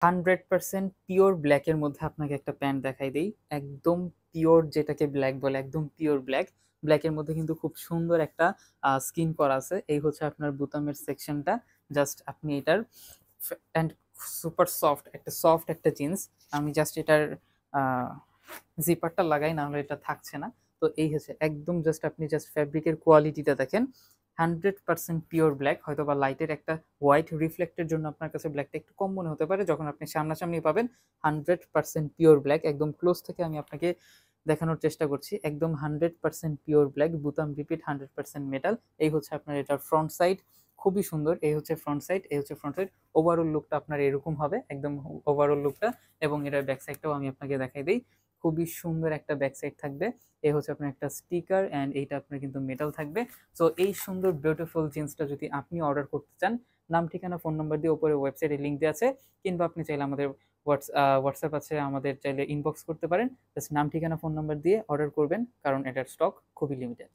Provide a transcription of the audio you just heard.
100% pure ব্ল্যাকের মধ্যে আপনাকে একটা প্যান্ট দেখাই দেই। একদম পিওর, যেটাকে ব্ল্যাক বলে, একদম পিওর ব্ল্যাক। ব্ল্যাকের মধ্যে কিন্তু খুব সুন্দর একটা স্কিন করা আছে। এই হচ্ছে আপনার বোতামের সেকশনটা। জাস্ট আপনি এটার অ্যান্ড সুপার সফট, একটা সফট একটা জিন্স। আমি জাস্ট এটার জিপারটা লাগাই, না হলে এটা থাকছে না। তো এই হচ্ছে একদম, জাস্ট আপনি জাস্ট ফ্যাব্রিকের কোয়ালিটিটা দেখেন। 100% পিওর ব্ল্যাক। হয়তো বা লাইটের একটা হোয়াইট রিফ্লেক্টের জন্য আপনার কাছে ব্ল্যাকটা একটু কম মনে হতে পারে, যখন আপনি সামনাসামনি পাবেন 100% পিওর ব্ল্যাক। একদম ক্লোজ থেকে আমি আপনাকে দেখানোর চেষ্টা করছি। একদম 100% পিওর ব্ল্যাক, বুতাম রিপিট, 100% মেটাল। এই হচ্ছে আপনার এটার ফ্রন্ট সাইড, খুবই সুন্দর। এই হচ্ছে ফ্রন্ট সাইড, এই হচ্ছে ফ্রন্ট সাইড। ওভারঅল লুকটা আপনার এরকম হবে, একদম ওভারঅল লুকটা। এবং এটার ব্যাক সাইডটাও আমি আপনাকে দেখাই দিই। খুবই সুন্দর একটা ব্যাক সাইড থাকবে। এই হচ্ছে আপনার একটা স্টিকার, অ্যান্ড এইটা আপনার কিন্তু মেটাল থাকবে। সো এই সুন্দর বিউটিফুল জিন্সটা যদি আপনি অর্ডার করতে চান, নাম ঠিকানা ফোন নাম্বার দিয়ে উপরে ওয়েবসাইটে লিঙ্ক দেওয়া আছে, কিংবা আপনি চাইলে আমাদের হোয়াটসঅ্যাপ আছে, আমাদের চাইলে ইনবক্স করতে পারেন। জাস্ট নাম ঠিকানা ফোন নাম্বার দিয়ে অর্ডার করবেন, কারণ এটার স্টক খুবই লিমিটেড।